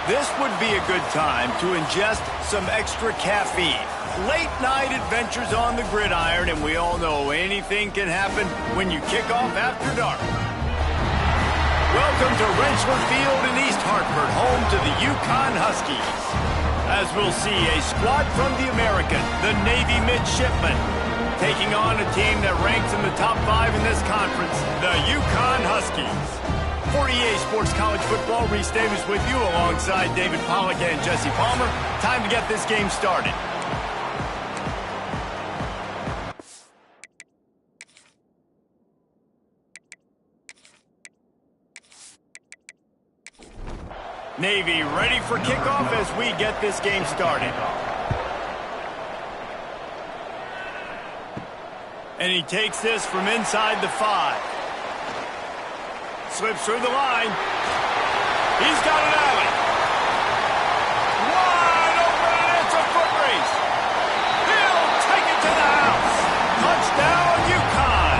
This would be a good time to ingest some extra caffeine. Late night adventures on the gridiron, and we all know anything can happen when you kick off after dark. Welcome to Rensselaer Field in East Hartford, home to the UConn Huskies. As we'll see, a squad from the American, the Navy midshipmen, taking on a team that ranks in the top 5 in this conference, the UConn Huskies. For EA Sports College Football, Reese Davis with you alongside David Pollack and Jesse Palmer. Time to get this game started. Navy ready for kickoff as we get this game started. And he takes this from inside the 5. Slips through the line. He's got an alley. Wide open, and it's a foot race. He'll take it to the house. Touchdown, UConn.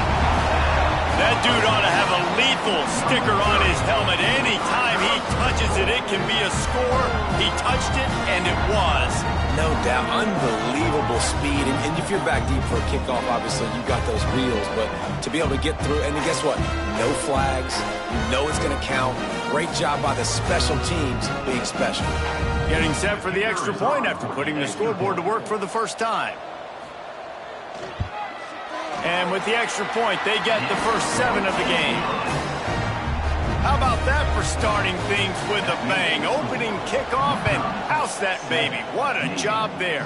That dude ought to have a lethal sticker on his helmet. Anytime he touches it, it can be a score. He touched it, and it was. No doubt. Unbelievable speed. And if you're back deep for a kickoff, obviously you got those wheels. But to be able to get through, and then guess what? No flags. You know it's going to count. Great job by the special teams being special. Getting set for the extra point after putting the scoreboard to work for the first time. And with the extra point, they get the first 7 of the game. How about that for starting things with a bang? Opening kickoff and house that baby. What a job there.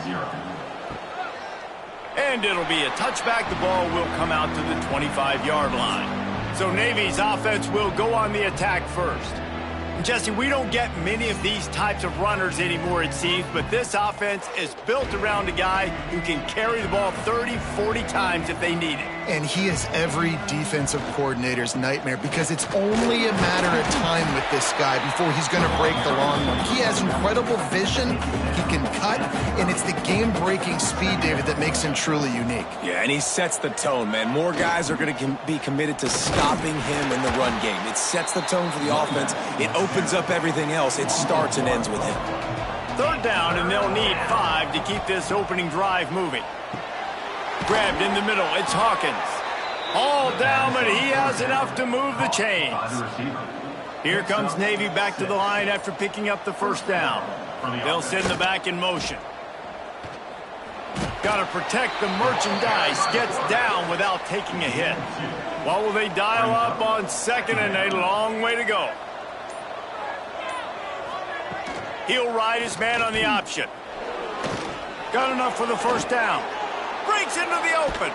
And it'll be a touchback. The ball will come out to the 25-yard line. So Navy's offense will go on the attack first. And Jesse, we don't get many of these types of runners anymore, it seems, but this offense is built around a guy who can carry the ball 30, 40 times if they need it. And he is every defensive coordinator's nightmare because it's only a matter of time with this guy before he's going to break the long one. He has incredible vision, he can cut, and it's the game-breaking speed, David, that makes him truly unique. Yeah, and he sets the tone, man. More guys are going to be committed to stopping him in the run game. It sets the tone for the offense. It opens up everything else. It starts and ends with him. 3rd down, and they'll need 5 to keep this opening drive moving. Grabbed in the middle, it's Hawkins. All down, but he has enough to move the chains. Here comes Navy back to the line after picking up the first down. They'll send the back in motion. Got to protect the merchandise. Gets down without taking a hit. What will they dial up on 2nd and a long way to go? He'll ride his man on the option. Got enough for the first down. Breaks into the open.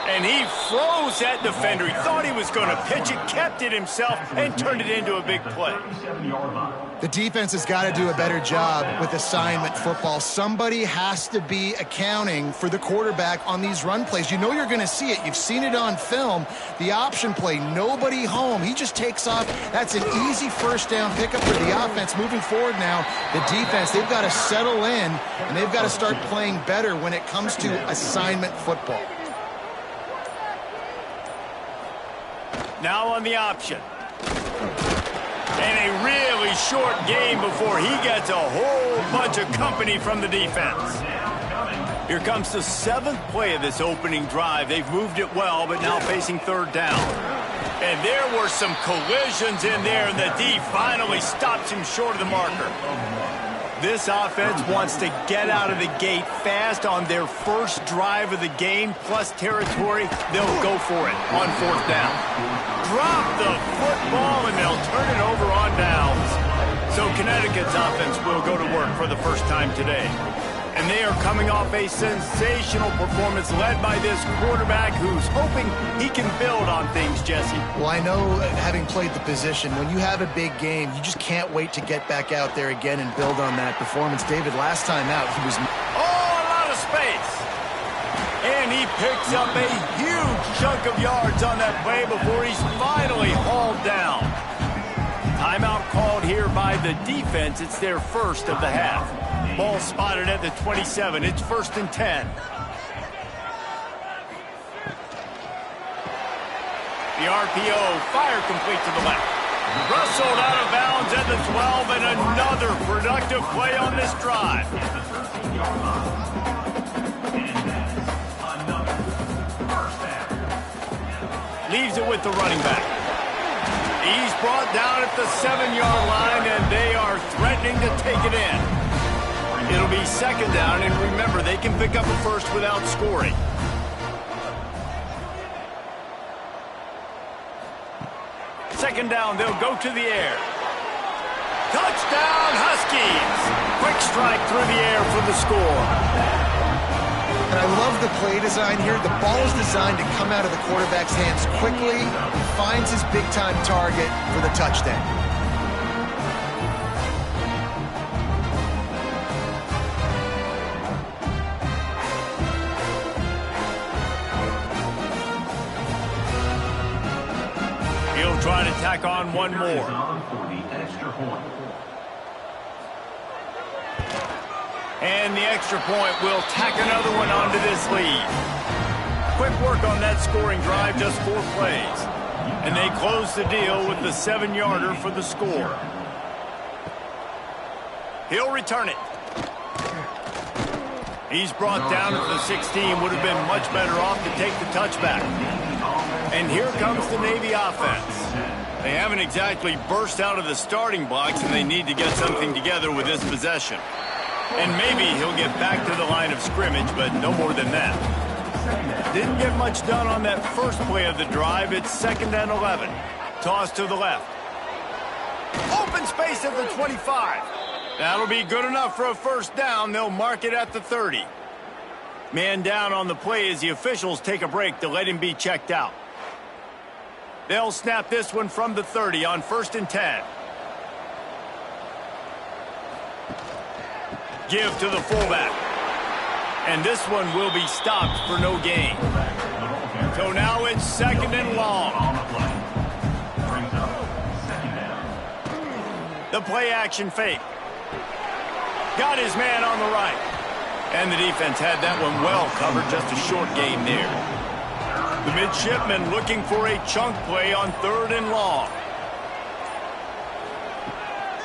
And he froze that defender. He thought he was going to pitch it, kept it himself, and turned it into a big play. The defense has got to do a better job with assignment football. Somebody has to be accounting for the quarterback on these run plays. You know you're going to see it. You've seen it on film. The option play, nobody home. He just takes off. That's an easy first down pickup for the offense. Moving forward now, the defense, they've got to settle in, and they've got to start playing better when it comes to assignment football. Now on the option. And a really short game before he gets a whole bunch of company from the defense. Here comes the 7th play of this opening drive. They've moved it well, but now facing 3rd down. And there were some collisions in there, and the D finally stops him short of the marker. This offense wants to get out of the gate fast on their first drive of the game, plus territory. They'll go for it on 4th down. Drop the football, and they'll turn it over on downs. So Connecticut's offense will go to work for the first time today. And they are coming off a sensational performance led by this quarterback who's hoping he can build on things, Jesse. Well, I know, having played the position, when you have a big game, you just can't wait to get back out there again and build on that performance. David, last time out, he was... Oh, a lot of space. And he picks up a huge chunk of yards on that play before he's finally hauled down. Timeout called here by the defense. It's their first of the half. Ball spotted at the 27. It's 1st and 10. The RPO, fire complete to the left. Wrestled out of bounds at the 12, and another productive play on this drive. Leaves it with the running back. He's brought down at the 7-yard line, and they are threatening to take it in. It'll be second down, and remember, they can pick up a first without scoring. Second down, they'll go to the air. Touchdown, Huskies! Quick strike through the air for the score. And I love the play design here. The ball is designed to come out of the quarterback's hands quickly. He finds his big-time target for the touchdown. He'll try to tack on one more. And the extra point will tack another one onto this lead. Quick work on that scoring drive, just 4 plays. And they close the deal with the 7-yarder for the score. He'll return it. He's brought down at the 16. Would have been much better off to take the touchback. And here comes the Navy offense. They haven't exactly burst out of the starting blocks, and they need to get something together with this possession. And maybe he'll get back to the line of scrimmage, but no more than that. Didn't get much done on that first play of the drive. It's 2nd and 11. Toss to the left. Open space at the 25. That'll be good enough for a first down. They'll mark it at the 30. Man down on the play as the officials take a break to let him be checked out. They'll snap this one from the 30 on 1st and 10. Give to the fullback. And this one will be stopped for no gain. So now it's 2nd and long. The play action fake. Got his man on the right. And the defense had that one well covered, just a short gain there. The midshipman looking for a chunk play on 3rd and long.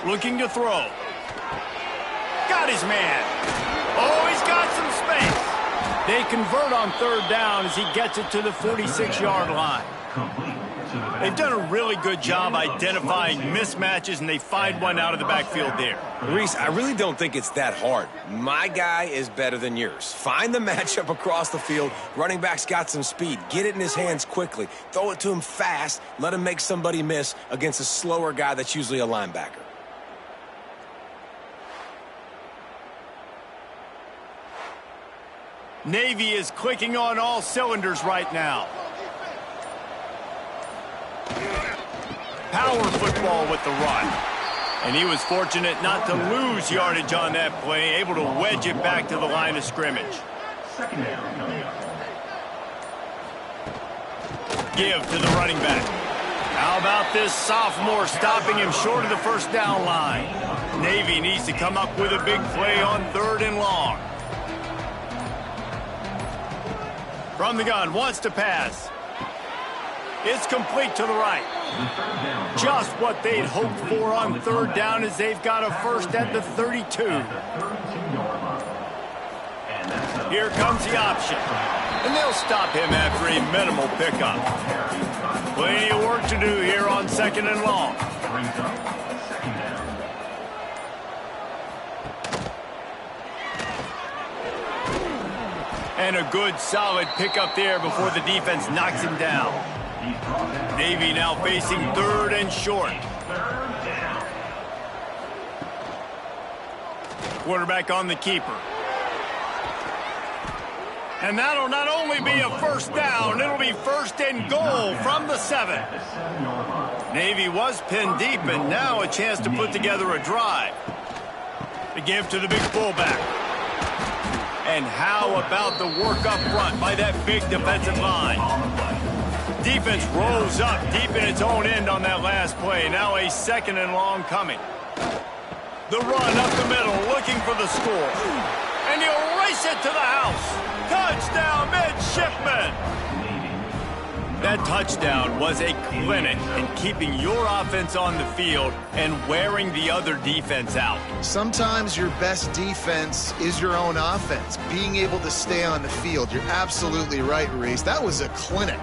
Looking to throw. Got his man. Oh, he's got some space. They convert on 3rd down as he gets it to the 46-yard line. They've done a really good job identifying mismatches, and they find one out of the backfield there. Reese, I really don't think it's that hard. My guy is better than yours. Find the matchup across the field. Running back's got some speed. Get it in his hands quickly. Throw it to him fast. Let him make somebody miss against a slower guy that's usually a linebacker. Navy is clicking on all cylinders right now. Power football with the run. And he was fortunate not to lose yardage on that play, able to wedge it back to the line of scrimmage. Give to the running back. How about this sophomore stopping him short of the first down line? Navy needs to come up with a big play on 3rd and long. From the gun, wants to pass. It's complete to the right. Just what they'd hoped for on 3rd down as they've got a first at the 32. Here comes the option. And they'll stop him after a minimal pickup. Plenty of work to do here on 2nd and long. And a good, solid pickup there before the defense knocks him down. Navy now facing 3rd and short. Quarterback on the keeper. And that'll not only be a first down, it'll be 1st and goal from the 7. Navy was pinned deep, and now a chance to put together a drive. To give to the big fullback. And how about the work up front by that big defensive line? Defense rolls up deep in its own end on that last play. Now a 2nd and long coming. The run up the middle, looking for the score. And he'll race it to the house. Touchdown, midshipman. That touchdown was a clinic in keeping your offense on the field and wearing the other defense out. Sometimes your best defense is your own offense, being able to stay on the field. You're absolutely right, Reese. That was a clinic.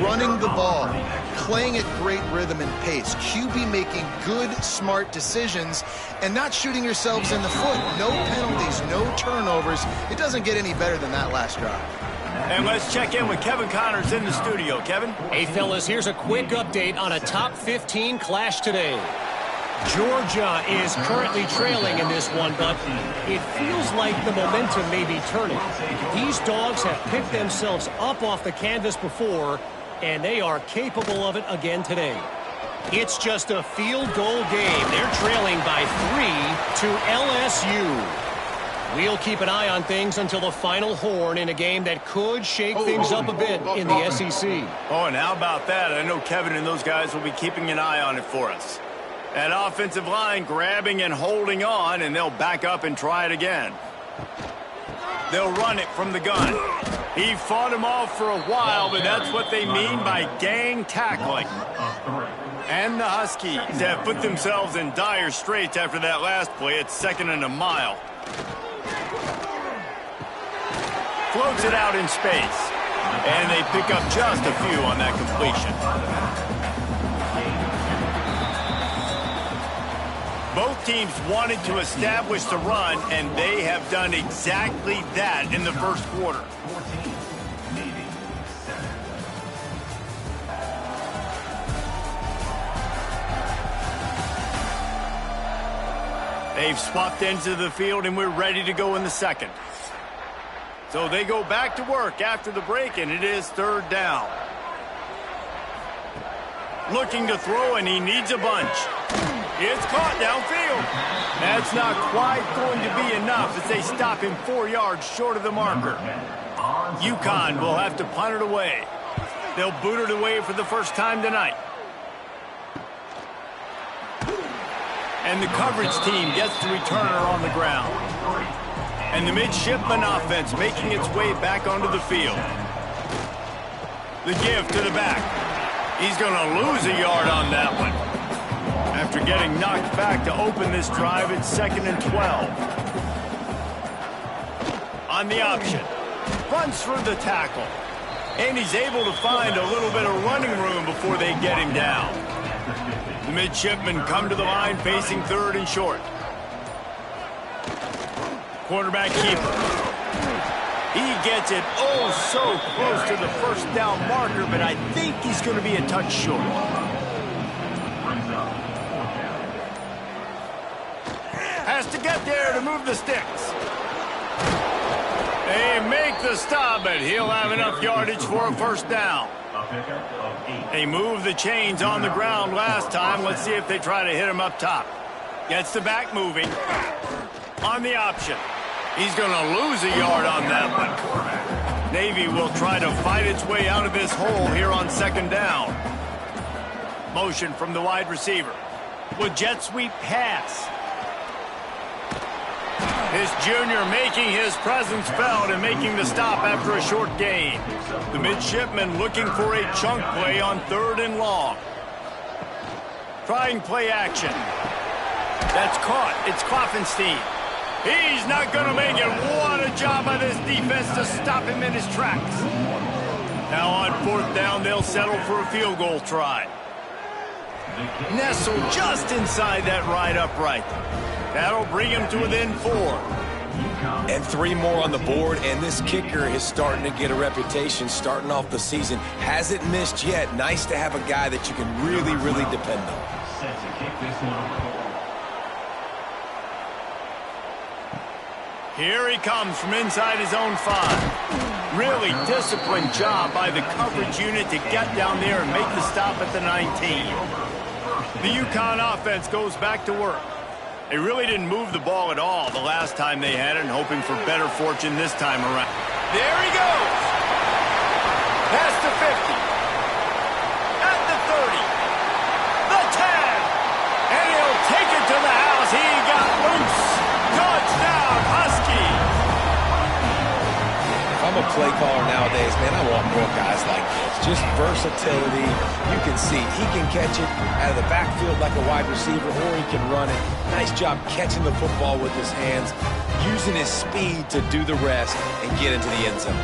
Running the ball, playing at great rhythm and pace, QB making good, smart decisions, and not shooting yourselves in the foot. No penalties, no turnovers. It doesn't get any better than that last drive. And let's check in with Kevin Connors in the studio. Kevin? Hey, fellas, here's a quick update on a top 15 clash today. Georgia is currently trailing in this one, but it feels like the momentum may be turning. These dogs have picked themselves up off the canvas before, and they are capable of it again today. It's just a field goal game. They're trailing by 3 to LSU. We'll keep an eye on things until the final horn in a game that could shake things up a bit in the SEC. Oh, and how about that? I know Kevin and those guys will be keeping an eye on it for us. That offensive line grabbing and holding on, and they'll back up and try it again. They'll run it from the gun. He fought him off for a while, but that's what they mean by gang tackling. And the Huskies have put themselves in dire straits after that last play. It's 2nd and a mile. Floats it out in space. And they pick up just a few on that completion. Both teams wanted to establish the run, and they have done exactly that in the first quarter. They've swapped ends of the field, and we're ready to go in the second. So they go back to work after the break, and it is 3rd down. Looking to throw, and he needs a bunch. It's caught downfield. That's not quite going to be enough as they stop him 4 yards short of the marker. UConn will have to punt it away. They'll boot it away for the first time tonight. And the coverage team gets the returner on the ground. And the midshipman offense making its way back onto the field. The give to the back. He's going to lose a yard on that one. After getting knocked back to open this drive, it's 2nd and 12. On the option. Runs through the tackle. And he's able to find a little bit of running room before they get him down. The midshipmen come to the line facing 3rd and short. Quarterback keeper. He gets it oh so close to the first down marker, but I think he's going to be a touch short. Has to get there to move the sticks. They make the stop, but he'll have enough yardage for a first down. They moved the chains on the ground last time. Let's see if they try to hit him up top. Gets the back moving. On the option. He's going to lose a yard on that one. Navy will try to fight its way out of this hole here on 2nd down. Motion from the wide receiver. With jet sweep pass. This junior making his presence felt and making the stop after a short gain. The midshipman looking for a chunk play on 3rd and long. Trying play action. That's caught. It's Klopfenstein. He's not going to make it. What a job by this defense to stop him in his tracks. Now on 4th down, they'll settle for a field goal try. Nestled just inside that right upright. That'll bring him to within 4. And 3 more on the board, and this kicker is starting to get a reputation starting off the season. Hasn't missed yet. Nice to have a guy that you can really, really depend on. Here he comes from inside his own 5. Really disciplined job by the coverage unit to get down there and make the stop at the 19. The UConn offense goes back to work. They really didn't move the ball at all the last time they had it, and hoping for better fortune this time around. There he goes. Past the 50. At the 30. The 10. And he'll take it to the house. He got loose. Touchdown, Husky. If I'm a play caller nowadays, man, I want more guys like this. Just versatility. You can see he can catch it out of the backfield like a wide receiver, or he can run it. Nice job catching the football with his hands, using his speed to do the rest and get into the end zone.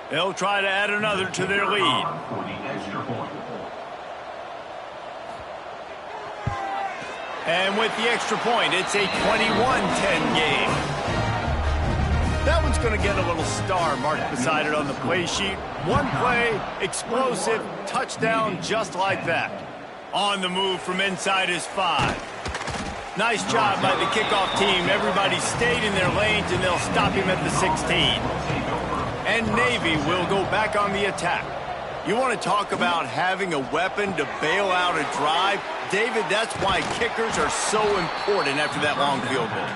They'll try to add another to their lead. And with the extra point, it's a 21-10 game. That one's going to get a little star marked beside it on the play sheet. One play, explosive, touchdown just like that. On the move from inside his 5. Nice job by the kickoff team. Everybody stayed in their lanes, and they'll stop him at the 16. And Navy will go back on the attack. You want to talk about having a weapon to bail out a drive? David, that's why kickers are so important after that long field goal.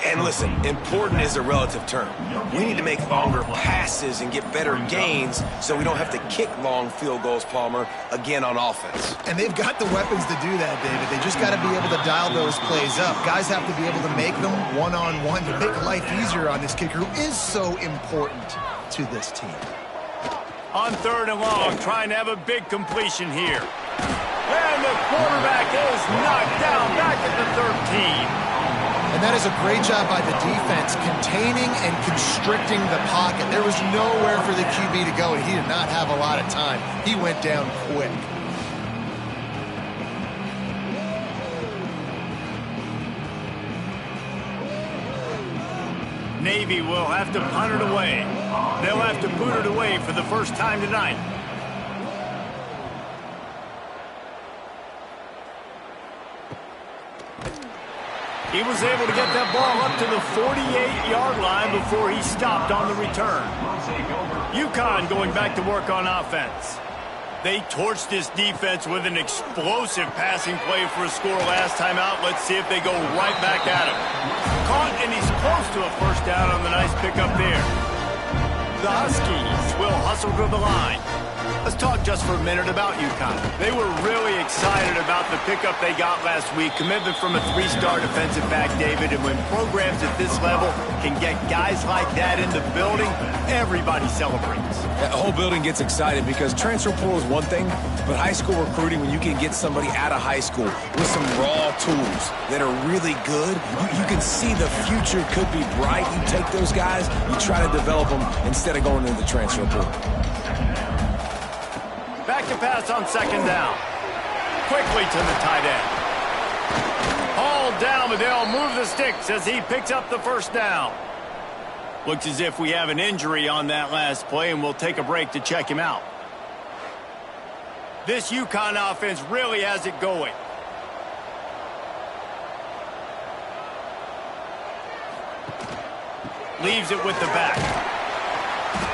And listen, important is a relative term. We need to make longer passes and get better gains so we don't have to kick long field goals, Palmer, again on offense. And they've got the weapons to do that, David. They just got to be able to dial those plays up. Guys have to be able to make them one-on-one to make life easier on this kicker, who is so important to this team. On 3rd and long, trying to have a big completion here. And the quarterback is knocked down back at the 13. And that is a great job by the defense, containing and constricting the pocket. There was nowhere for the QB to go, and he did not have a lot of time. He went down quick. Navy will have to punt it away. They'll have to boot it away for the first time tonight. He was able to get that ball up to the 48-yard line before he stopped on the return. UConn going back to work on offense. They torched this defense with an explosive passing play for a score last time out. Let's see if they go right back at him. Caught, and he's close to a first down on the nice pickup there. The Huskies will hustle to the line. Let's talk just for a minute about UConn. They were really excited about the pickup they got last week. Commitment from a 3-star defensive back, David. And when programs at this level can get guys like that in the building, everybody celebrates. The whole building gets excited because transfer portal is one thing, but high school recruiting, when you can get somebody out of high school with some raw tools that are really good, you can see the future could be bright. You take those guys, you try to develop them instead of going into the transfer portal. Back to pass on 2nd down. Quickly to the tight end. Hauled down, but they'll move the sticks as he picks up the first down. Looks as if we have an injury on that last play, and we'll take a break to check him out. This UConn offense really has it going. Leaves it with the back.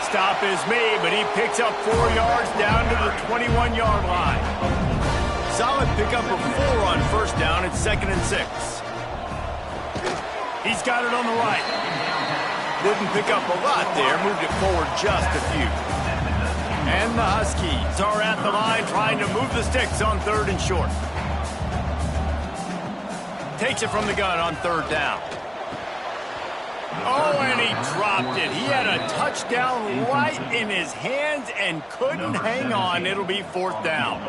Stop is made, but he picks up 4 yards down to the 21-yard line. Solid pickup of 4 on first down. It's 2nd and 6. He's got it on the right. Didn't pick up a lot there. Moved it forward just a few. And the Huskies are at the line trying to move the sticks on 3rd and short. Takes it from the gun on 3rd down. Oh, and he dropped it. He had a touchdown right in his hands and couldn't hang on. It'll be 4th down.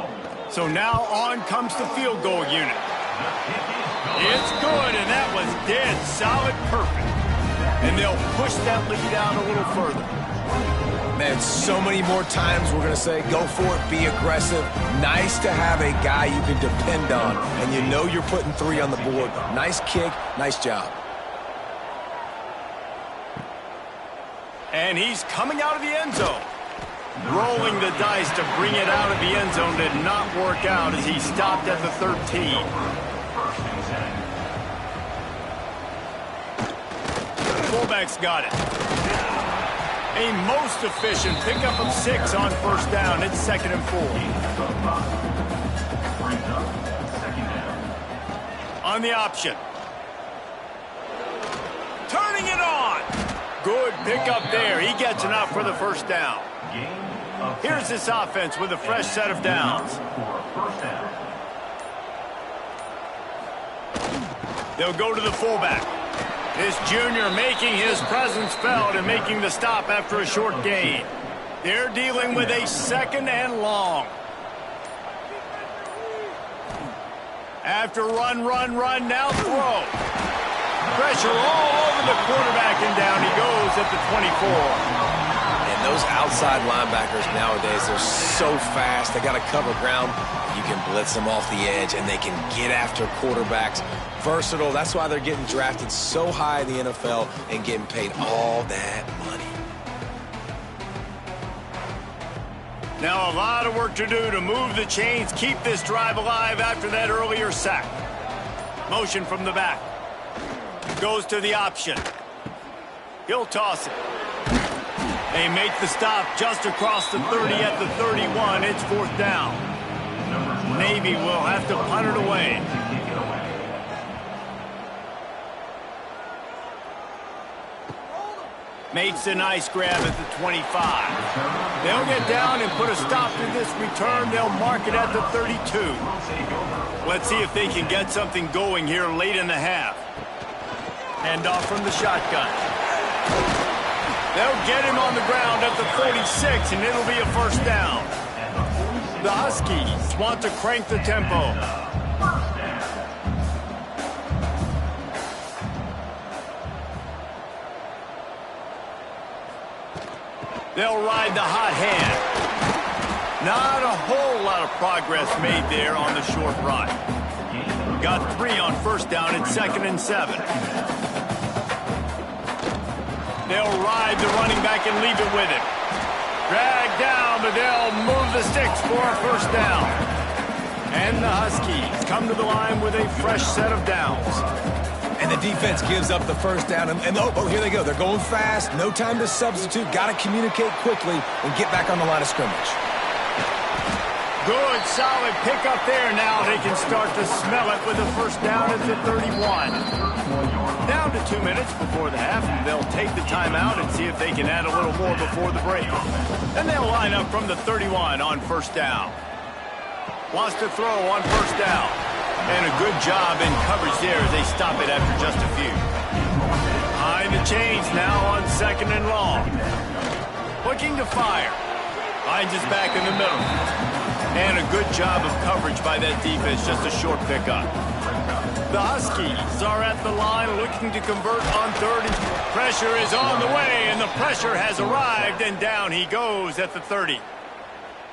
So now on comes the field goal unit. It's good, and that was dead solid perfect. And they'll push that lead out a little further. Man, so many more times we're going to say, go for it, be aggressive. Nice to have a guy you can depend on, and you know you're putting 3 on the board. Nice kick, nice job. And he's coming out of the end zone. Rolling the dice to bring it out of the end zone did not work out as he stopped at the 13. Fullback's got it. A most efficient pickup of 6 on first down. It's 2nd and 4. On the option. Turning it on. Good pickup there. He gets enough for the first down. Here's this offense with a fresh set of downs. They'll go to the fullback. This junior making his presence felt and making the stop after a short gain. They're dealing with a 2nd and long. After run, now throw. Pressure all over the quarterback, and down he goes at the 24. And those outside linebackers nowadays, they're so fast. They got to cover ground. You can blitz them off the edge, and they can get after quarterbacks. Versatile. That's why they're getting drafted so high in the NFL and getting paid all that money. Now a lot of work to do to move the chains, keep this drive alive after that earlier sack. Motion from the back. Goes to the option. He'll toss it. They make the stop just across the 30 at the 31. It's 4th down. Navy will have to punt it away. Makes a nice grab at the 25. They'll get down and put a stop to this return. They'll mark it at the 32. Let's see if they can get something going here late in the half. Hand off from the shotgun. They'll get him on the ground at the 46, and it'll be a 1st down. The Huskies want to crank the tempo. They'll ride the hot hand. Not a whole lot of progress made there on the short run. Got 3 on 1st down at 2nd and 7. They'll ride the running back and leave it with him. Drag down, but they'll move the sticks for a 1st down. And the Huskies come to the line with a fresh set of downs. And the defense gives up the 1st down. And oh, here they go. They're going fast. No time to substitute. Got to communicate quickly and get back on the line of scrimmage. Good, solid pickup there. Now they can start to smell it with a 1st down at the 31. Down to 2 minutes before the half, and they'll take the timeout and see if they can add a little more before the break. And they'll line up from the 31 on 1st down. Wants to throw on 1st down. And a good job in coverage there as they stop it after just a few. High the chains now on 2nd and long. Looking to fire. Finds his back in the middle. And a good job of coverage by that defense, just a short pickup. The Huskies are at the line looking to convert on 30. Pressure is on the way, and the pressure has arrived, and down he goes at the 30.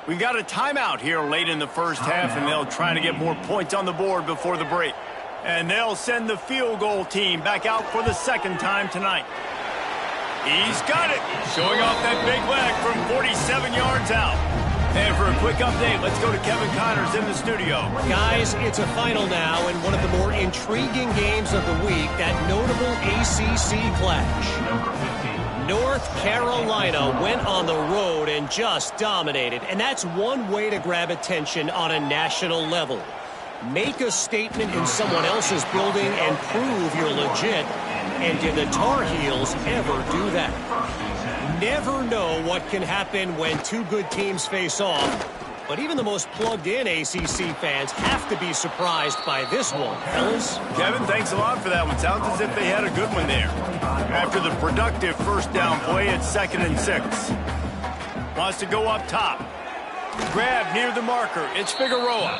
We've got a timeout here late in the 1st half, and they'll try to get more points on the board before the break. And they'll send the field goal team back out for the 2nd time tonight. He's got it, showing off that big leg from 47 yards out. And for a quick update, let's go to Kevin Connors in the studio. Guys, it's a final now, and one of the more intriguing games of the week, that notable ACC clash. North Carolina went on the road and just dominated, and that's one way to grab attention on a national level. Make a statement in someone else's building and prove you're legit. And did the Tar Heels ever do that? Never know what can happen when 2 good teams face off. But even the most plugged-in ACC fans have to be surprised by this one, fellas. Kevin, thanks a lot for that one. Sounds as if they had a good one there. After the productive 1st down play at 2nd and 6. Wants to go up top. Grab near the marker. It's Figueroa.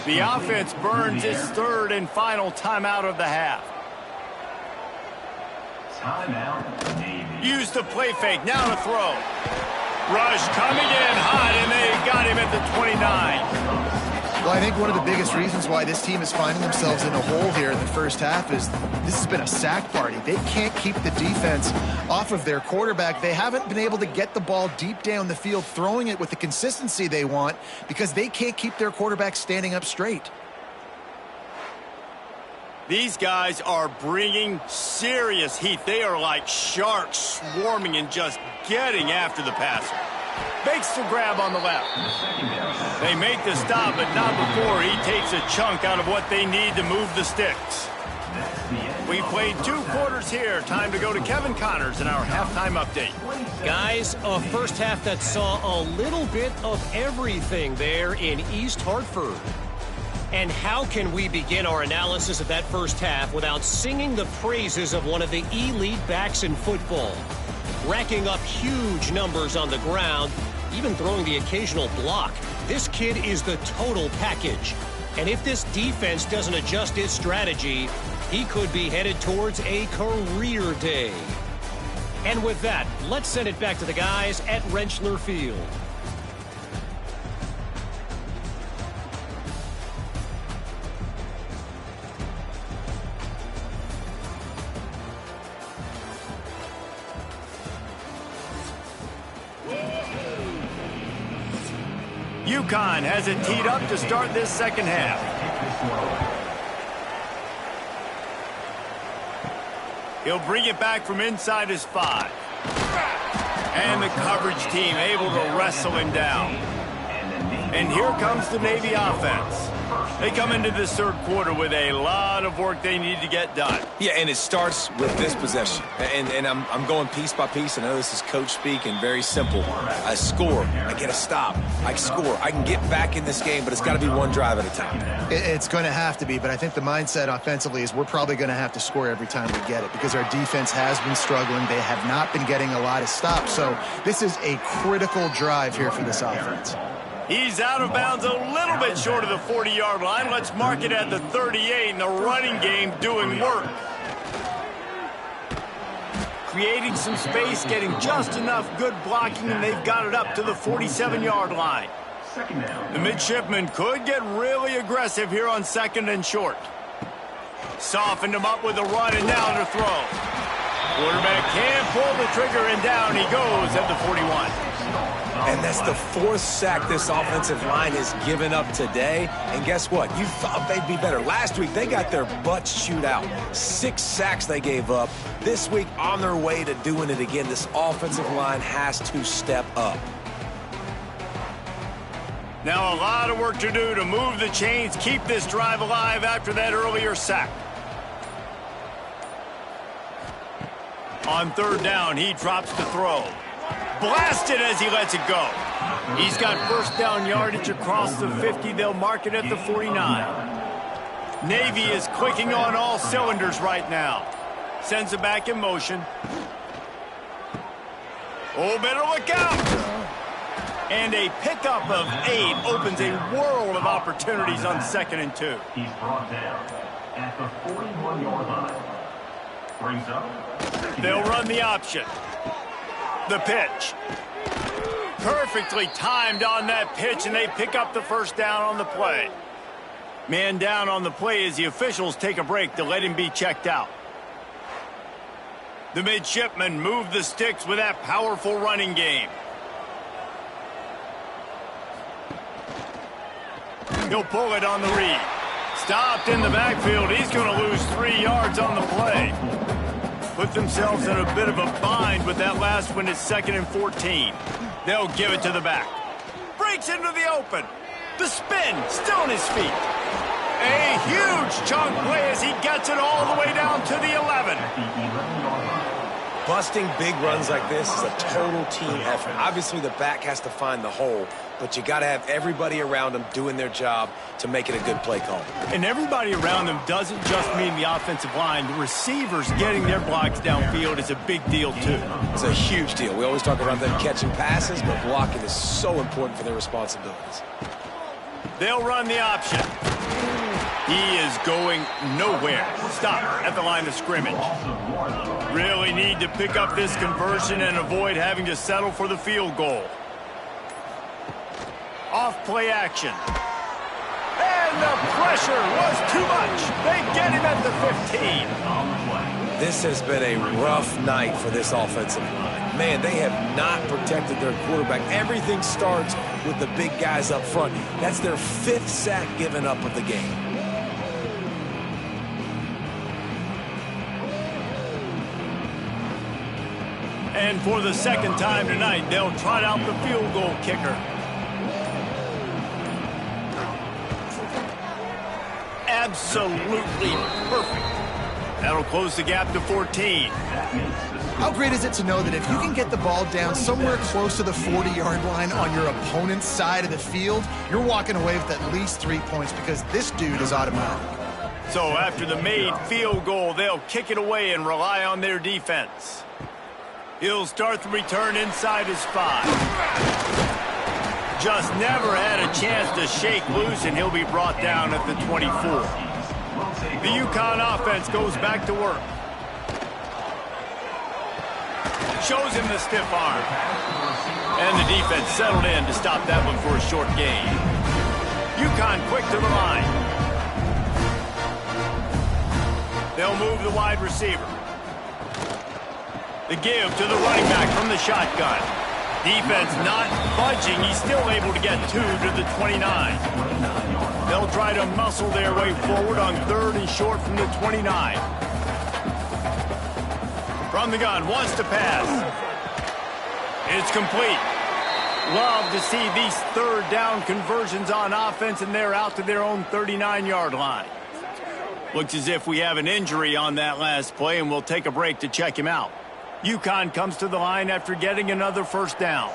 The offense burns its 3rd and final timeout of the half. Use the play fake. Now to throw. Rush coming in hot, and they got him at the 29. Well, I think one of the biggest reasons why this team is finding themselves in a hole here in the 1st half is this has been a sack party. They can't keep the defense off of their quarterback. They haven't been able to get the ball deep down the field, throwing it with the consistency they want because they can't keep their quarterback standing up straight. These guys are bringing serious heat. They are like sharks swarming and just getting after the passer. Makes the grab on the left. They make the stop, but not before he takes a chunk out of what they need to move the sticks. We played 2 quarters here. Time to go to Kevin Connors in our halftime update. Guys, a first half that saw a little bit of everything there in East Hartford. And how can we begin our analysis of that first half without singing the praises of one of the elite backs in football? Racking up huge numbers on the ground, even throwing the occasional block. This kid is the total package. And if this defense doesn't adjust its strategy, he could be headed towards a career day. And with that, let's send it back to the guys at Rentschler Field. UConn has it teed up to start this second half. He'll bring it back from inside his 5. And the coverage team able to wrestle him down. And here comes the Navy offense. They come into this third quarter with a lot of work they need to get done. Yeah, and it starts with this possession. And I'm going piece by piece. I know this is coach speak and very simple. I score. I get a stop. I score. I can get back in this game, but it's got to be one drive at a time. It's going to have to be, but I think the mindset offensively is we're probably going to have to score every time we get it because our defense has been struggling. They have not been getting a lot of stops. So this is a critical drive here for this offense. He's out of bounds a little bit short of the 40-yard line. Let's mark it at the 38, and the running game doing work. Creating some space, getting just enough good blocking, and they've got it up to the 47-yard line. The midshipman could get really aggressive here on 2nd and short. Softened him up with a run, and now to throw. Quarterback can't pull the trigger, and down he goes at the 41. And that's the 4th sack this offensive line has given up today. And guess what? You thought they'd be better. Last week, they got their butts chewed out. 6 sacks they gave up. This week, on their way to doing it again, this offensive line has to step up. Now a lot of work to do to move the chains, keep this drive alive after that earlier sack. On 3rd down, he drops the throw. Blasted as he lets it go. He's got first down yardage across the 50. They'll mark it at the 49. Navy is clicking on all cylinders right now. Sends it back in motion. Oh, better look out. And a pickup of 8 opens a world of opportunities on 2nd and 2. He's brought down at the 41-yard line. Brings up. They'll run the option. The pitch. Perfectly timed on that pitch, and they pick up the first down on the play. Man down on the play as the officials take a break to let him be checked out. The midshipmen move the sticks with that powerful running game. He'll pull it on the read. Stopped in the backfield. He's going to lose 3 yards on the play. Put themselves in a bit of a bind with that last one. It's 2nd and 14. They'll give it to the back. Breaks into the open. The spin, still on his feet. A huge chunk play as he gets it all the way down to the 11. Busting big runs like this is a total team effort. Obviously, the back has to find the hole, but you got to have everybody around them doing their job to make it a good play call. And everybody around them doesn't just mean the offensive line. The receivers getting their blocks downfield is a big deal, too. It's a huge deal. We always talk about them catching passes, but blocking is so important for their responsibilities. They'll run the option. He is going nowhere. Stop at the line of scrimmage. Really need to pick up this conversion and avoid having to settle for the field goal. Off play action. And the pressure was too much. They get him at the 15. This has been a rough night for this offensive line. Man, they have not protected their quarterback. Everything starts with the big guys up front. That's their 5th sack given up of the game. And for the 2nd time tonight, they'll trot out the field goal kicker. Absolutely perfect. That'll close the gap to 14. How great is it to know that if you can get the ball down somewhere close to the 40-yard line on your opponent's side of the field, you're walking away with at least 3 points because this dude is automatic. So after the made field goal, they'll kick it away and rely on their defense. He'll start the return inside his 5. Just never had a chance to shake loose, and he'll be brought down at the 24. The UConn offense goes back to work. Shows him the stiff arm. And the defense settled in to stop that one for a short gain. UConn quick to the line. They'll move the wide receiver. The give to the running back from the shotgun. Defense not budging. He's still able to get 2 to the 29. They'll try to muscle their way forward on 3rd and short from the 29. From the gun, wants to pass. It's complete. Love to see these 3rd down conversions on offense, and they're out to their own 39-yard line. Looks as if we have an injury on that last play, and we'll take a break to check him out. UConn comes to the line after getting another 1st down.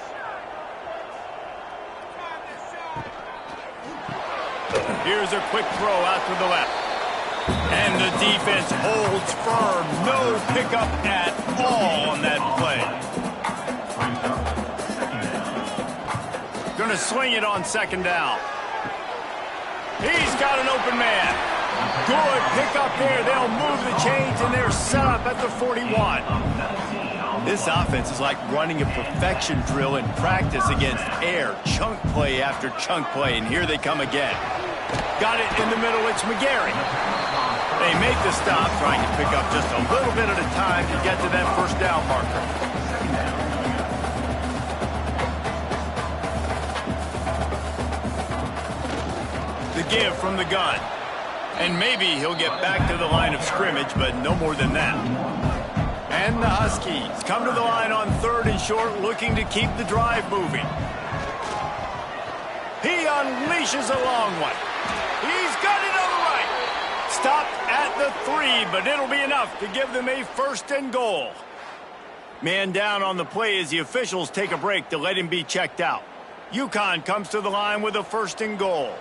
Here's a quick throw out to the left. And the defense holds firm. No pickup at all on that play. Going to swing it on 2nd down. He's got an open man. Good pickup there. They'll move the chains, and they're set up at the 41. This offense is like running a perfection drill in practice against air. Chunk play after chunk play, and here they come again. Got it in the middle. It's McGarry. They make the stop, trying to pick up just a little bit at a time to get to that 1st down marker. The give from the gun. And maybe he'll get back to the line of scrimmage, but no more than that. And the Huskies come to the line on 3rd and short, looking to keep the drive moving. He unleashes a long one. He's got it on the right. Stopped at the 3, but it'll be enough to give them a 1st and goal. Man down on the play as the officials take a break to let him be checked out. UConn comes to the line with a 1st and goal.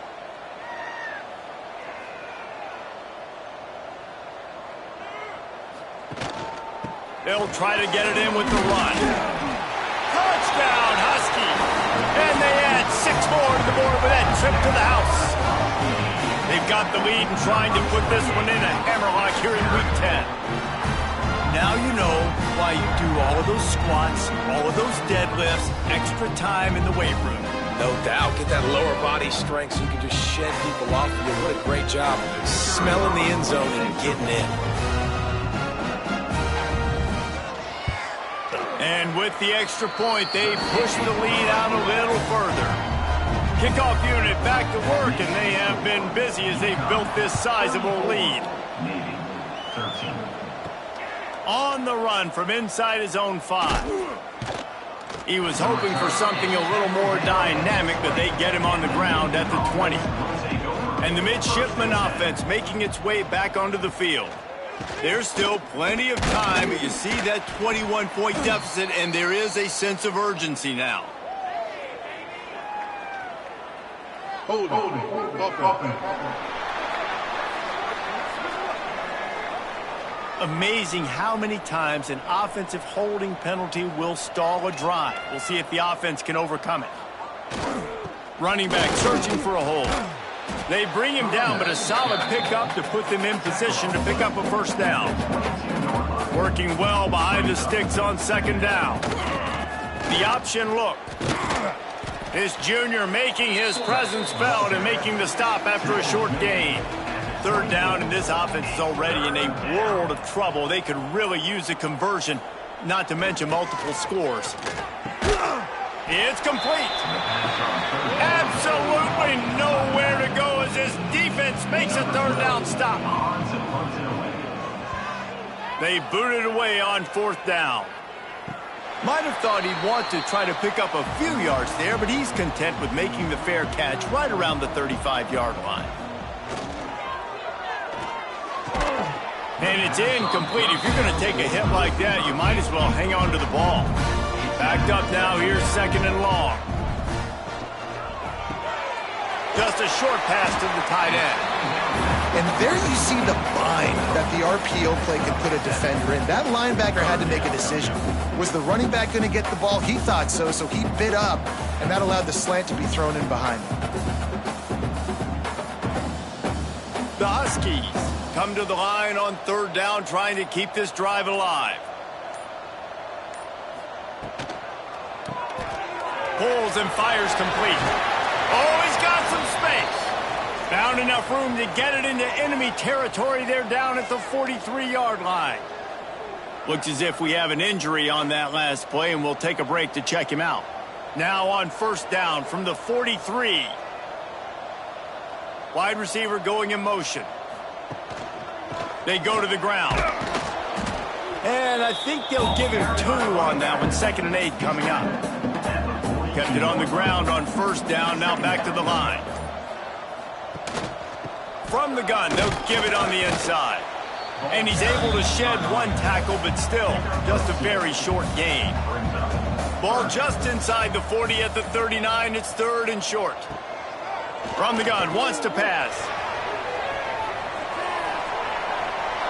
They'll try to get it in with the run. Touchdown, Huskies! And they add 6 more to the board with that trip to the house. They've got the lead and trying to put this one in a hammerlock here in Week 10. Now you know why you do all of those squats, all of those deadlifts, extra time in the weight room. No doubt. Get that lower body strength so you can just shed people off of you. What a great job smelling the end zone and getting in. And with the extra point, they push the lead out a little further. Kickoff unit back to work, and they have been busy as they've built this sizable lead. On the run from inside his own 5. He was hoping for something a little more dynamic, but they get him on the ground at the 20. And the midshipman offense making its way back onto the field. There's still plenty of time, but you see that 21-point deficit, and there is a sense of urgency now. Hold it. Amazing how many times an offensive holding penalty will stall a drive. We'll see if the offense can overcome it. Running back searching for a hole. They bring him down, but a solid pickup to put them in position to pick up a 1st down. Working well behind the sticks on 2nd down. The option look. This junior making his presence felt and making the stop after a short gain. 3rd down, and this offense is already in a world of trouble. They could really use a conversion, not to mention multiple scores. It's complete. Absolutely nowhere to go as this defense makes a 3rd down stop. They booted away on 4th down. Might have thought he'd want to try to pick up a few yards there, but he's content with making the fair catch right around the 35-yard line. And it's incomplete. If you're going to take a hit like that, you might as well hang on to the ball. Backed up now, here's second and long. Just a short pass to the tight end. And there you see the bind that the RPO play can put a defender in. That linebacker had to make a decision. Was the running back going to get the ball? He thought so, so he bit up, and that allowed the slant to be thrown in behind him. The Huskies come to the line on third down, trying to keep this drive alive. Pulls and fires complete. Oh, he's got some space. Found enough room to get it into enemy territory. They're down at the 43-yard line. Looks as if we have an injury on that last play, and we'll take a break to check him out. Now on first down from the 43. Wide receiver going in motion. They go to the ground. And I think they'll give him 2 on that one. 2nd and 8 coming up. Kept it on the ground on first down. Now back to the line. From the gun, they'll give it on the inside. And he's able to shed 1 tackle, but still, just a very short gain. Ball just inside the 40 at the 39. It's 3rd and short. From the gun, wants to pass.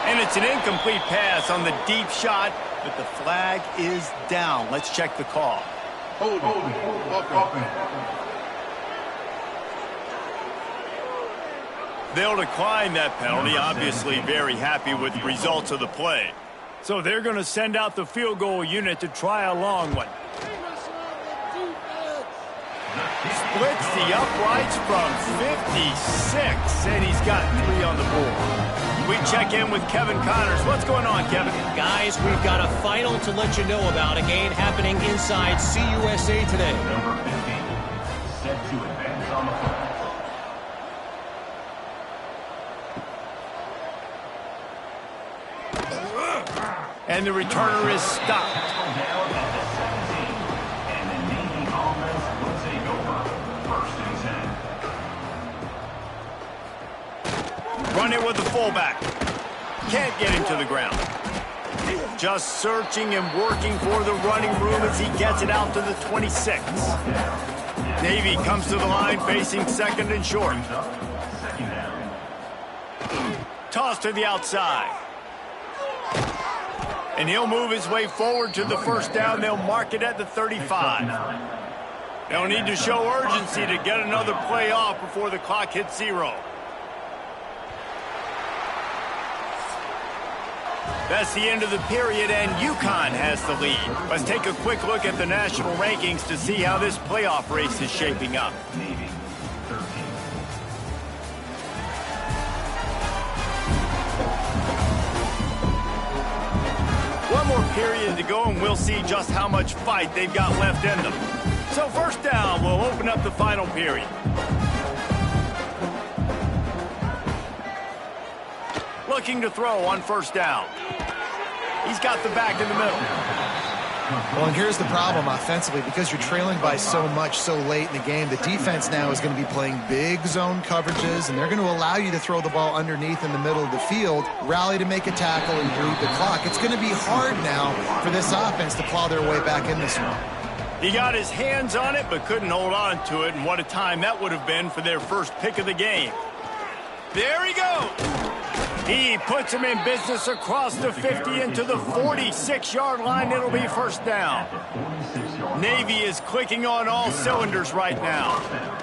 And it's an incomplete pass on the deep shot, but the flag is down. Let's check the call. Hold it. They'll decline that penalty, obviously very happy with the results of the play. So they're going to send out the field goal unit to try a long one. Splits the uprights from 56, and he's got 3 on the board. We check in with Kevin Connors. What's going on, Kevin? Guys, we've got a final to let you know about. A game happening inside CUSA today. Number 15, set to advance on the flag. And the returner is stopped. Down at the 17, and the Navy offense will take over. 1st and 10. Run it with the fullback. Can't get him to the ground. Just searching and working for the running room as he gets it out to the 26. Navy comes to the line facing 2nd and short. 2nd down. Toss to the outside. And he'll move his way forward to the first down. They'll mark it at the 35. They'll need to show urgency to get another play off before the clock hits 0. That's the end of the period, and UConn has the lead. Let's take a quick look at the national rankings to see how this playoff race is shaping up. Navy 13. One more period to go, and we'll see just how much fight they've got left in them. So first down, we'll open up the final period. Looking to throw on first down. He's got the back in the middle. Well, and here's the problem offensively. Because you're trailing by so much so late in the game, the defense now is going to be playing big zone coverages, and they're going to allow you to throw the ball underneath in the middle of the field, rally to make a tackle, and bleed the clock. It's going to be hard now for this offense to plow their way back in this one. He got his hands on it, but couldn't hold on to it, and what a time that would have been for their first pick of the game. There he goes. He puts him in business across the 50 into the 46-yard line. It'll be first down. Navy is clicking on all cylinders right now.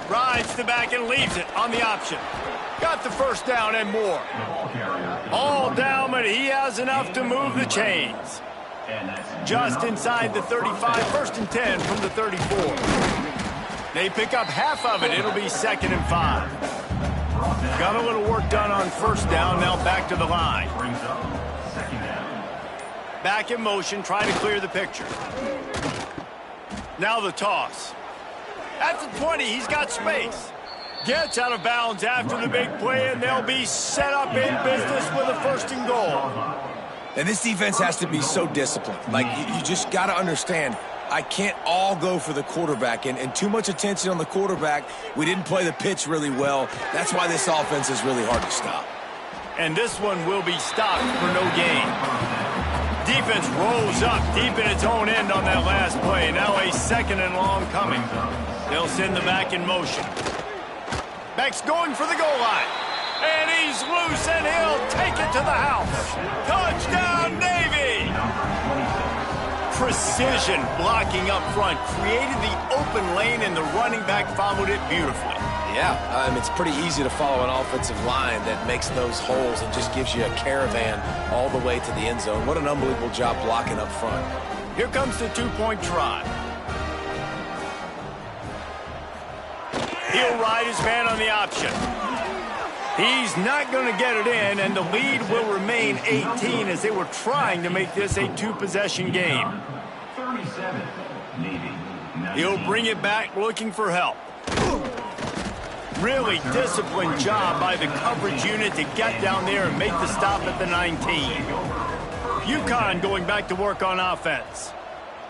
Rides the back and leaves it on the option. Got the first down and more. All down, but he has enough to move the chains. Just inside the 35, 1st and 10 from the 34. They pick up half of it. It'll be 2nd and 5. Got a little work done on first down, now back to the line. Back in motion, trying to clear the picture. Now the toss. At the 20, he's got space. Gets out of bounds after the big play, and they'll be set up in business with a 1st and goal. And this defense has to be so disciplined. Like, you just got to understand, I can't all go for the quarterback, and too much attention on the quarterback. We didn't play the pitch really well. That's why this offense is really hard to stop. And this one will be stopped for no gain. Defense rolls up deep in its own end on that last play. Now a 2nd and long coming. They'll send the back in motion. Back's going for the goal line. And he's loose, and he'll take it to the house. Touchdown, Navy! Precision blocking up front. Created the open lane, and the running back followed it beautifully. Yeah, it's pretty easy to follow an offensive line that makes those holes and just gives you a caravan all the way to the end zone. What an unbelievable job blocking up front. Here comes the 2-point try. He'll ride his man on the option. He's not going to get it in, and the lead will remain 18 as they were trying to make this a 2-possession game. 37, Navy. He'll bring it back looking for help. Really disciplined job by the coverage unit to get down there and make the stop at the 19. UConn going back to work on offense.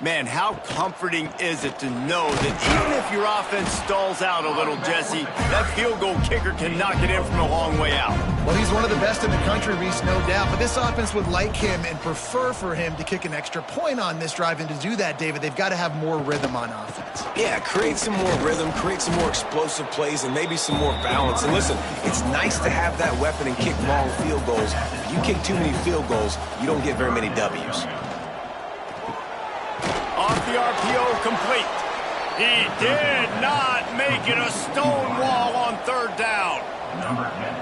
Man, how comforting is it to know that even if your offense stalls out a little, Jesse, that field goal kicker can knock it in from a long way out. Well, he's one of the best in the country, Reese, no doubt. But this offense would like him and prefer for him to kick an extra point on this drive. And to do that, David, they've got to have more rhythm on offense. Yeah, create some more rhythm, create some more explosive plays, and maybe some more balance. And listen, it's nice to have that weapon and kick long field goals. If you kick too many field goals, you don't get very many W's. Off the RPO, complete. He did not make it a stone wall on 3rd down.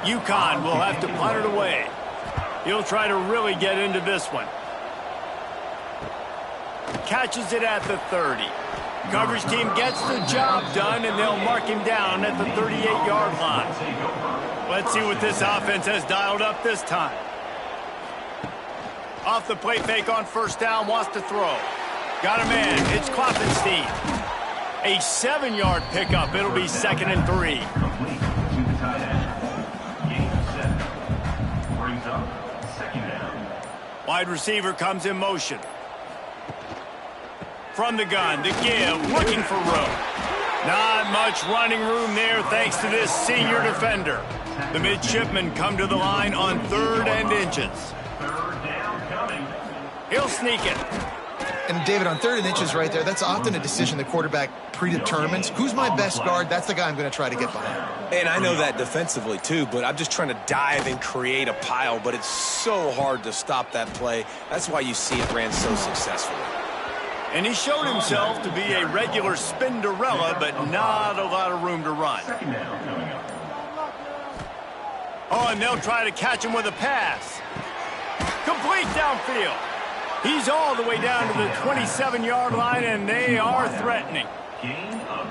UConn will have to punt it away. He'll try to really get into this one. Catches it at the 30. Coverage team gets the job done, and they'll mark him down at the 38-yard line. Let's see what this offense has dialed up this time. Off the play fake on 1st down, wants to throw. Got a man. It's Kloppenstein. A 7-yard pickup. It'll be 2nd and 3. Complete to the tight end. Gain of 7. Brings up 2nd down. Wide receiver comes in motion. From the gun, the give, looking for room. Not much running room there thanks to this senior defender. The midshipmen come to the line on 3rd and inches. 3rd down coming. He'll sneak it. And, David, on 3rd and inches right there, that's often a decision the quarterback predetermines. Who's my best guard? That's the guy I'm going to try to get behind. And I know that defensively, too, but I'm just trying to dive and create a pile, but it's so hard to stop that play. That's why you see it ran so successfully. And he showed himself to be a regular Spinderella, but not a lot of room to run. 2nd down coming up. Oh, and they'll try to catch him with a pass. Complete downfield. He's all the way down to the 27-yard line, and they are threatening.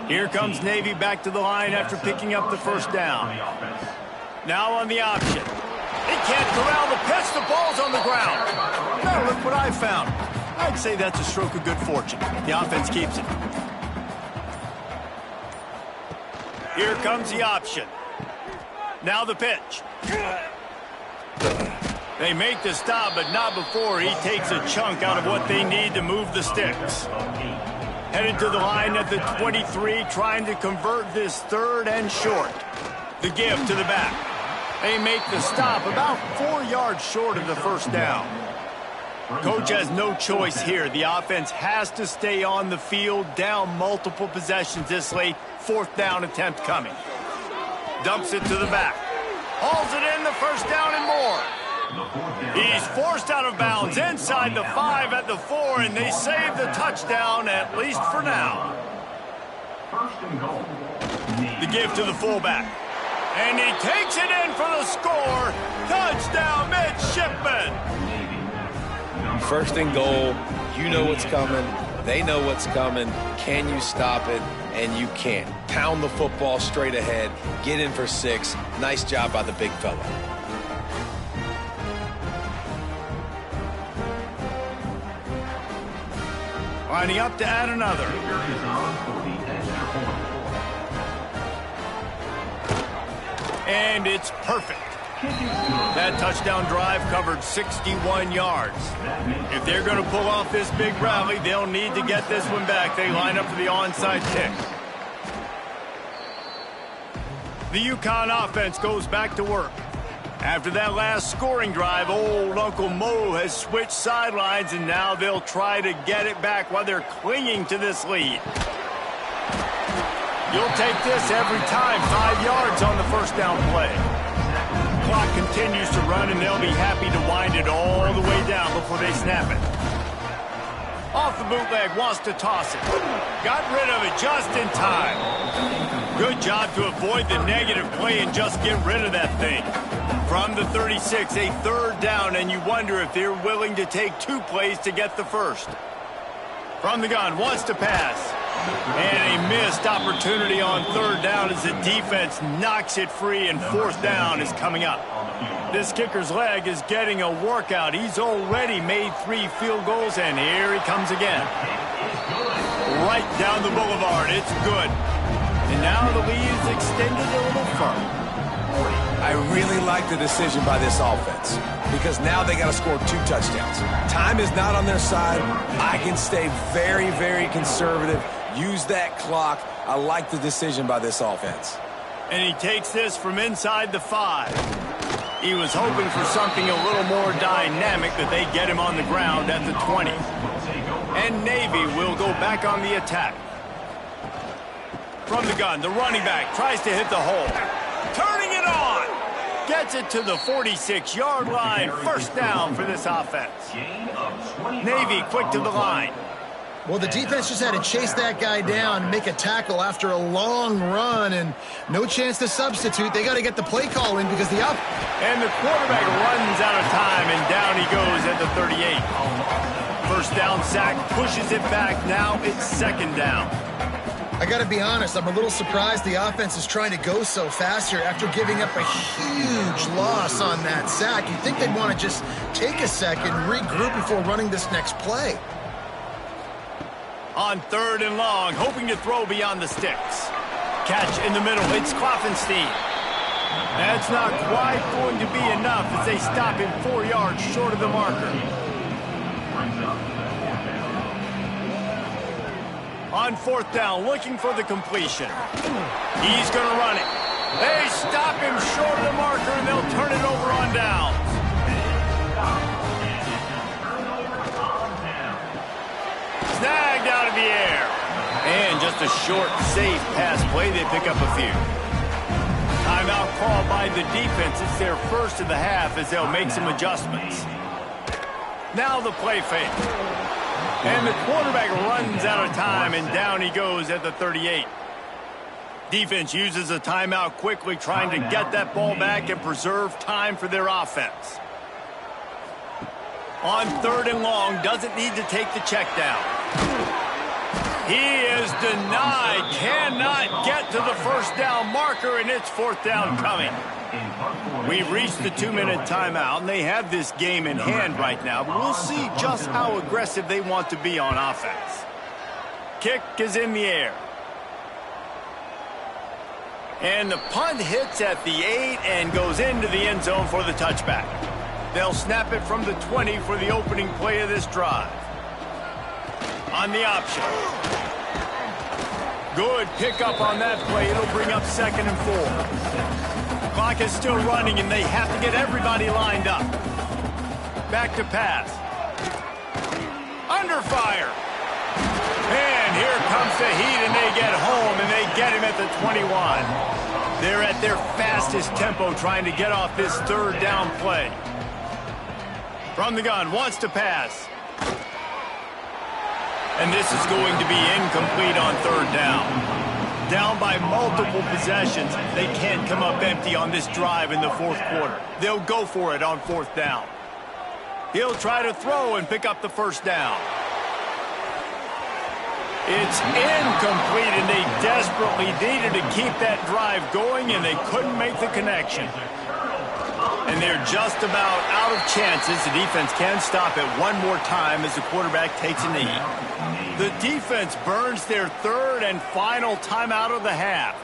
Here comes Navy back to the line after picking up the 1st down. Now on the option. He can't corral the pitch. The ball's on the ground. Now look what I found. I'd say that's a stroke of good fortune. The offense keeps it. Here comes the option. Now the pitch. They make the stop, but not before he takes a chunk out of what they need to move the sticks. Headed to the line at the 23, trying to convert this 3rd and short. The give to the back. They make the stop about 4 yards short of the 1st down. Coach has no choice here. The offense has to stay on the field, down multiple possessions this late. 4th down attempt coming. Dumps it to the back. Hauls it in, the 1st down and more. He's forced out of bounds inside the 5 at the 4, and they save the touchdown, at least for now. 1st and goal. The give to the fullback. And he takes it in for the score. Touchdown, midshipman. 1st and goal. You know what's coming. They know what's coming. Can you stop it? And you can't. Pound the football straight ahead. Get in for 6. Nice job by the big fella. Lining up to add another. And it's perfect. That touchdown drive covered 61 yards. If they're going to pull off this big rally, they'll need to get this one back. They line up for the onside kick. The UConn offense goes back to work. After that last scoring drive, old Uncle Mo has switched sidelines, and now they'll try to get it back while they're clinging to this lead. You'll take this every time. 5 yards on the first down play. Clock continues to run, and they'll be happy to wind it all the way down before they snap it. Off the bootleg, wants to toss it. Got rid of it just in time. Good job to avoid the negative play and just get rid of that thing. From the 36, a third down, and you wonder if they're willing to take 2 plays to get the first. From the gun, wants to pass. And a missed opportunity on third down as the defense knocks it free, and fourth down is coming up. This kicker's leg is getting a workout. He's already made 3 field goals, and here he comes again. Right down the boulevard. It's good. And now the lead is extended a little further. I really like the decision by this offense because now they got to score 2 touchdowns. Time is not on their side. I can stay very, very conservative. Use that clock. I like the decision by this offense. And he takes this from inside the 5. He was hoping for something a little more dynamic, that they get him on the ground at the 20. And Navy will go back on the attack. From the gun, the running back tries to hit the hole. Turning it on. Gets it to the 46-yard line. First down for this offense. Navy quick to the line. Well, the defense just had to chase that guy down and make a tackle after a long run, and no chance to substitute. They got to get the play call in because the up. And the quarterback runs out of time, and down he goes at the 38. First down sack, pushes it back. Now it's second down. I got to be honest, I'm a little surprised the offense is trying to go so fast here after giving up a huge loss on that sack. You'd think they'd want to just take a second, regroup before running this next play. On third and long, hoping to throw beyond the sticks. Catch in the middle, it's Kloffenstein. That's not quite going to be enough as they stop him 4 yards short of the marker. On fourth down, looking for the completion. He's going to run it. They stop him short of the marker, and they'll turn it over on downs. Snagged out of the air. And just a short, safe pass play. They pick up a few. Timeout called by the defense. It's their first of the half as they'll make some adjustments. Now the play fake. And the quarterback runs out of time, and down he goes at the 38. Defense uses a timeout quickly, trying to get that ball back and preserve time for their offense. On third and long, doesn't need to take the check down. He is denied, cannot get to the first down marker, and it's fourth down coming. We've reached the 2-minute timeout, and they have this game in hand right now, but we'll see just how aggressive they want to be on offense. Kick is in the air. And the punt hits at the 8 and goes into the end zone for the touchback. They'll snap it from the 20 for the opening play of this drive. On the option. Good pickup on that play. It'll bring up 2nd and 4. Clock is still running, and they have to get everybody lined up. Back to pass. Under fire. And here comes the heat, and they get home, and they get him at the 21. They're at their fastest tempo trying to get off this third down play. From the gun, wants to pass. And this is going to be incomplete on third down. Down by multiple possessions, they can't come up empty on this drive in the fourth quarter. They'll go for it on fourth down. He'll try to throw and pick up the first down. It's incomplete, and they desperately needed to keep that drive going, and they couldn't make the connection. And they're just about out of chances. The defense can stop it one more time as the quarterback takes a knee. The defense burns their third and final timeout of the half.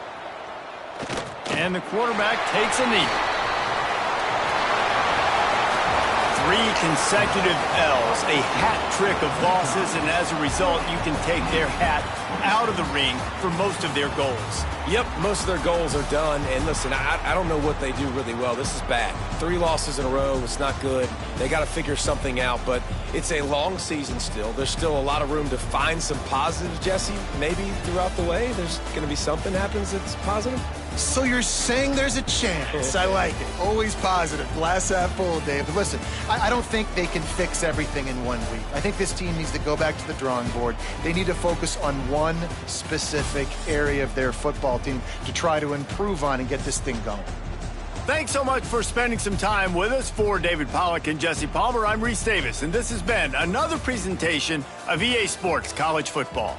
And the quarterback takes a knee. 3 consecutive L's, a hat trick of losses, and as a result, you can take their hat out of the ring for most of their goals. Yep, most of their goals are done. And listen, I don't know what they do really well. This is bad. 3 losses in a row. It's not good. They got to figure something out, but it's a long season still. There's still a lot of room to find some positives, Jesse. Maybe throughout the way, there's going to be something happens that's positive. So you're saying there's a chance. I like it. Always positive. Glass half full, Dave. But listen, I don't think they can fix everything in 1 week. I think this team needs to go back to the drawing board. They need to focus on one specific area of their football team to try to improve on and get this thing going. Thanks so much for spending some time with us. For David Pollack and Jesse Palmer, I'm Reese Davis, and this has been another presentation of EA Sports College Football.